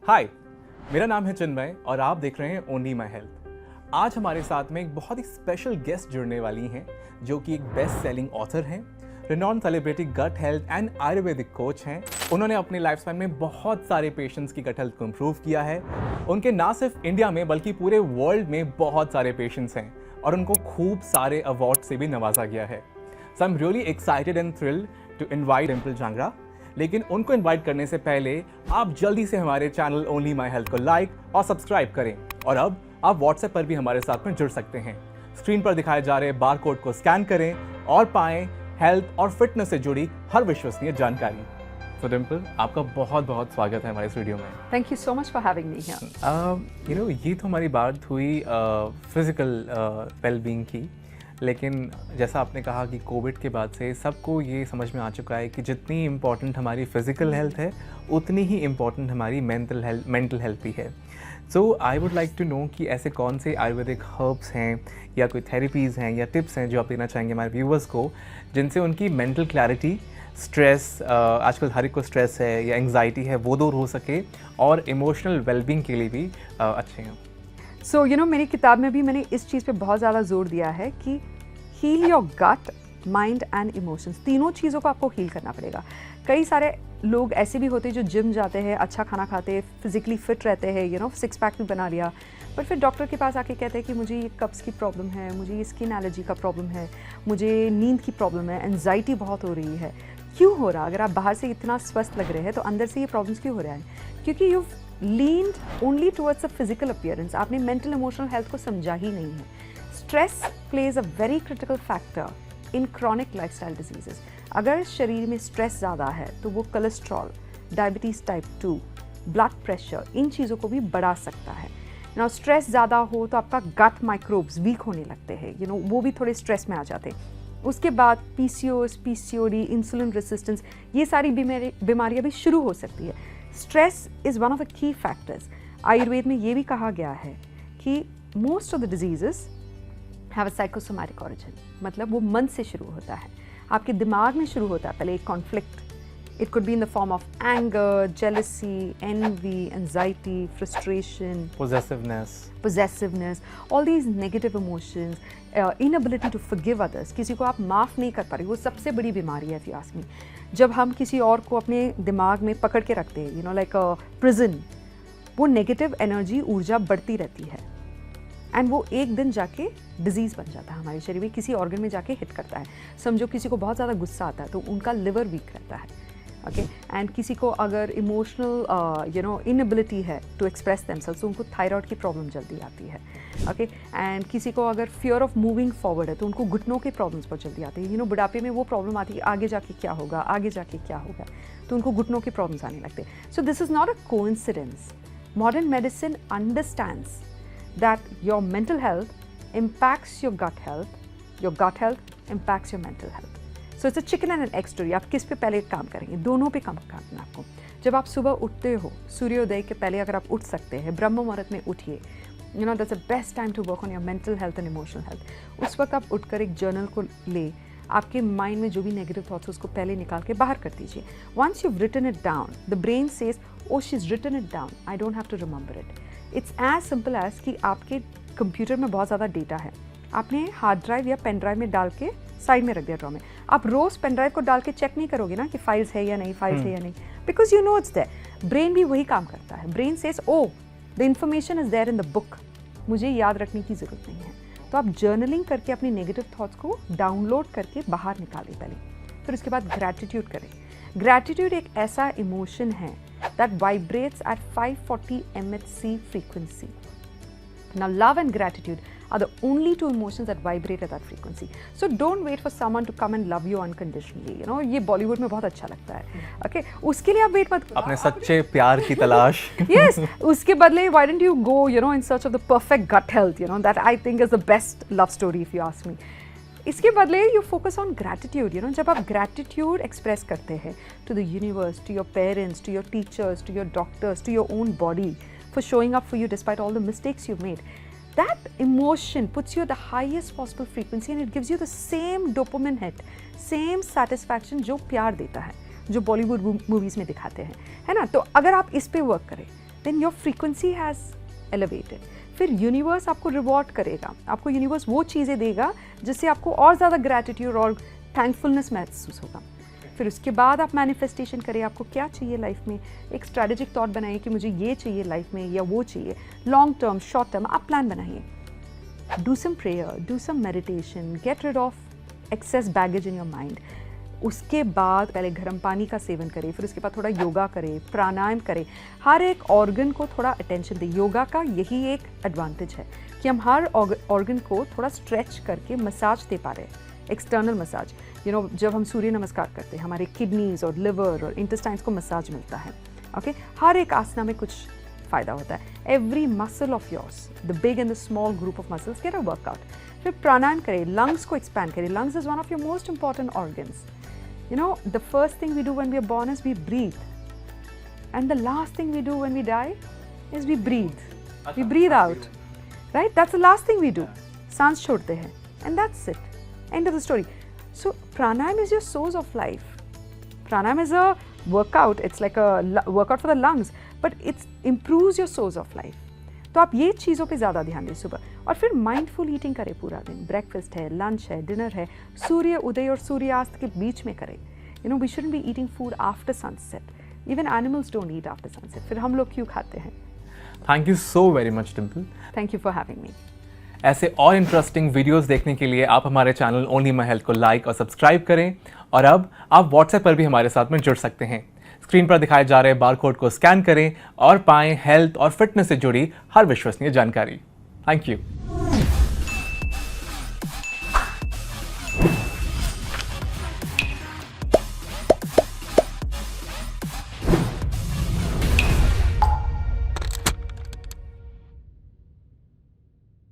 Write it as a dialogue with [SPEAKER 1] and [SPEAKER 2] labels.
[SPEAKER 1] हाय, मेरा नाम है चिन्मय और आप देख रहे हैं ओनली माई हेल्थ। आज हमारे साथ में एक बहुत ही स्पेशल गेस्ट जुड़ने वाली हैं जो कि एक बेस्ट सेलिंग ऑथर हैं, renowned celebrity gut health and Ayurvedic coach हैं। उन्होंने अपनी लाइफ स्पैन में बहुत सारे पेशेंट्स की गट हेल्थ को इम्प्रूव किया है। उनके ना सिर्फ इंडिया में बल्कि पूरे वर्ल्ड में बहुत सारे पेशेंट्स हैं और उनको खूब सारे अवार्ड से भी नवाजा गया है। So I am really excited and thrilled to invite Dimple Jangra. लेकिन उनको इनवाइट करने से पहले आप जल्दी से हमारे चैनल ओनली माई हेल्थ को लाइक और सब्सक्राइब करें। और अब आप व्हाट्सएप पर भी हमारे साथ में जुड़ सकते हैं। स्क्रीन पर दिखाए जा रहे बार कोड को स्कैन करें और पाएं हेल्थ और फिटनेस से जुड़ी हर विश्वसनीय जानकारी। तो डिम्पल, आपका बहुत बहुत स्वागत है हमारे इस वीडियो में।
[SPEAKER 2] Thank you so much for having me here.
[SPEAKER 1] ये तो हमारी बात हुई फिजिकल वेलबींग की, लेकिन जैसा आपने कहा कि कोविड के बाद से सबको ये समझ में आ चुका है कि जितनी इम्पॉर्टेंट हमारी फिजिकल हेल्थ है उतनी ही इम्पॉर्टेंट हमारी मेंटल हेल्थ भी है। So I would like to know कि ऐसे कौन से आयुर्वेदिक हर्ब्स हैं या कोई थेरेपीज़ हैं या टिप्स हैं जो आप देना चाहेंगे हमारे व्यूवर्स को, जिनसे उनकी मेंटल क्लैरिटी, स्ट्रेस, आजकल हर एक को स्ट्रेस है या एंग्जाइटी है, वो दूर हो सके और इमोशनल वेलबींग के लिए भी अच्छे हैं।
[SPEAKER 2] So मेरी किताब में भी मैंने इस चीज़ पे बहुत ज़्यादा जोर दिया है कि heal your gut, mind and emotions, तीनों चीज़ों को आपको हील करना पड़ेगा। कई सारे लोग ऐसे भी होते हैं जो जिम जाते हैं, अच्छा खाना खाते हैं, फिजिकली फिट रहते हैं, सिक्स पैक भी बना लिया, पर फिर डॉक्टर के पास आके कहते हैं कि मुझे ये कब्ज़ की प्रॉब्लम है, मुझे ये स्किन एलर्जी का प्रॉब्लम है, मुझे नींद की प्रॉब्लम है, एनजाइटी बहुत हो रही है। क्यों हो रहा? अगर आप बाहर से इतना स्वस्थ लग रहे हैं तो अंदर से ये प्रॉब्लम्स क्यों हो रहा है? क्योंकि you leaned only towards a physical appearance, आपने मेंटल इमोशनल हेल्थ को समझा ही नहीं है। Stress plays a very critical factor in chronic lifestyle diseases. अगर शरीर में स्ट्रेस ज़्यादा है तो वो cholesterol, diabetes type 2, blood pressure, इन चीज़ों को भी बढ़ा सकता है। स्ट्रेस ज़्यादा हो तो आपका गट माइक्रोब्स वीक होने लगते हैं, वो भी थोड़े स्ट्रेस में आ जाते हैं। उसके बाद PCOS, PCOD, इंसुलिन रेसिस्टेंस, ये सारी बीमारियाँ भी शुरू हो सकती है। Stress is one of the key factors. Ayurveda में ये भी कहा गया है कि most of the diseases have a psychosomatic origin, मतलब वो मन से शुरू होता है, आपके दिमाग में शुरू होता है पहले एक conflict. It could be in the form of anger, jealousy, envy, anxiety, frustration, possessiveness, all these negative emotions, inability to forgive others, किसी को आप माफ़ नहीं कर पा रहे, वो सबसे बड़ी बीमारी है if you ask me। जब हम किसी और को अपने दिमाग में पकड़ के रखते हैं, लाइक अ प्रिजन, वो नेगेटिव एनर्जी, ऊर्जा बढ़ती रहती है एंड वो एक दिन जाके डिजीज़ बन जाता है हमारे शरीर में, किसी ऑर्गन में जाके हिट करता है। समझो किसी को बहुत ज़्यादा गुस्सा आता है तो उनका लिवर वीक रहता है, ओके। एंड किसी को अगर इमोशनल इनएबिलिटी है टू एक्सप्रेस देमसेल्व्स, तो उनको थायराइड की प्रॉब्लम जल्दी आती है, ओके। एंड किसी को अगर फियर ऑफ मूविंग फॉरवर्ड है तो उनको घुटनों के प्रॉब्लम्स बहुत जल्दी आती है। बुढ़ापे में वो प्रॉब्लम आती है आगे जाके क्या होगा, आगे जाके क्या होगा, तो उनको घुटनों के प्रॉब्लम्स आने लगते हैं। So this is not a coincidence. Modern medicine understands that your mental health impacts your gut health impacts your mental health. So it's a chicken and an egg story. आप किस पे पहले काम करेंगे? दोनों पे काम करना आपको। जब आप सुबह उठते हो, सूर्योदय के पहले अगर आप उठ सकते हैं, ब्रह्म मुहूर्त में उठिए, that's the best time to work on your mental health and emotional health. उस वक्त आप उठकर एक जर्नल को ले, आपके माइंड में जो भी नेगेटिव थॉट्स उसको पहले निकाल के बाहर कर दीजिए। Once you've written it down, the brain says, oh, she's written it down, I don't have to remember it. It's as simple as कि आपके कंप्यूटर में बहुत ज़्यादा डेटा है, आपने हार्ड ड्राइव या पेन ड्राइव में डाल के साइड में रख दिया ड्रॉ में। आप रोज़ पेन ड्राइव को डाल के चेक नहीं करोगे ना कि फाइल्स है या नहीं, फाइल्स है या नहीं, because you know it's there. Brain भी वही काम करता है। Brain says, oh the information is there in the book, मुझे याद रखने की ज़रूरत नहीं है। तो आप जर्नलिंग करके अपनी नेगेटिव थॉट्स को डाउनलोड करके बाहर निकालें पहले, फिर उसके बाद ग्रैटिट्यूड करें। ग्रैटिट्यूड एक ऐसा इमोशन है that vibrates at 540 MHz frequency. Now, love and gratitude are the only two emotions that vibrate at that frequency. So don't wait for someone to come and love you unconditionally. ये बॉलीवुड में बहुत अच्छा लगता है, okay? उसके लिए आप wait मत करो,
[SPEAKER 1] अपने सच्चे प्यार की तलाश।
[SPEAKER 2] Yes, उसके बदले why don't you go, in search of the perfect gut health, that I think is the best love story if you ask me. इसके बदले यू फोकस ऑन ग्रैटिट्यूड। जब आप ग्रैटिट्यूड एक्सप्रेस करते हैं to the universe, to your parents, to your teachers, to your doctors, to your own body for showing up for you despite all the mistakes you made, that emotion puts you at the highest possible frequency and it gives you the same dopamine hit, same satisfaction जो प्यार देता है, जो Bollywood movies में दिखाते हैं, है ना। तो अगर आप इस पे वर्क करें then your frequency has elevated. फिर यूनिवर्स आपको रिवॉर्ड करेगा, आपको यूनिवर्स वो चीज़ें देगा जिससे आपको और ज़्यादा ग्रैटिट्यूड और थैंकफुलनेस महसूस होगा। फिर उसके बाद आप मैनिफेस्टेशन करें, आपको क्या चाहिए लाइफ में, एक स्ट्रैटेजिक थॉट बनाइए कि मुझे ये चाहिए लाइफ में या वो चाहिए, लॉन्ग टर्म शॉर्ट टर्म आप प्लान बनाइए। Do some prayer, do some meditation, get rid of excess baggage in your mind. उसके बाद पहले गर्म पानी का सेवन करें, फिर उसके बाद थोड़ा योगा करें, प्राणायाम करें, हर एक ऑर्गन को थोड़ा अटेंशन दें। योगा का यही एक एडवांटेज है कि हम हर ऑर्गन को थोड़ा स्ट्रेच करके मसाज दे पा रहे हैं, एक्सटर्नल मसाज। जब हम सूर्य नमस्कार करते हैं हमारे किडनीज और लिवर और इंटेस्टाइन्स को मसाज मिलता है। ओके, हर एक आसना में कुछ फ़ायदा होता है। Every muscle of yours, the big and the small group of muscles, get a workout. फिर प्राणायाम करें, लंग्स को एक्सपैंड करें। Lungs is one of your most important organs. The first thing we do when we are born is we breathe, and the last thing we do when we die is we breathe. We breathe out, right? That's the last thing we do. सांस छोड़ते हैं, and that's it. End of the story. So pranayam is your source of life. Pranayam is a workout. It's like a workout for the lungs, but it improves your source of life. तो आप ये चीज़ों पे ज़्यादा ध्यान दें सुबह। और फिर माइंडफुल ईटिंग करें पूरा दिन। ब्रेकफास्ट है, लंच है, डिनर है, सूर्य उदय और सूर्यास्त के बीच में करें। We shouldn't be eating food after sunset. Even animals don't eat after sunset. फिर हम लोग क्यों खाते हैं?
[SPEAKER 1] Thank you so very much Dimple.
[SPEAKER 2] Thank you for having me.
[SPEAKER 1] ऐसे और इंटरेस्टिंग वीडियोस देखने के लिए आप हमारे चैनल ओनली माई हेल्थ को लाइक और सब्सक्राइब करें। और अब आप व्हाट्सएप पर भी हमारे साथ में जुड़ सकते हैं। स्क्रीन पर दिखाए जा रहे बारकोड को स्कैन करें और पाएं हेल्थ और फिटनेस से जुड़ी हर विश्वसनीय जानकारी। Thank you.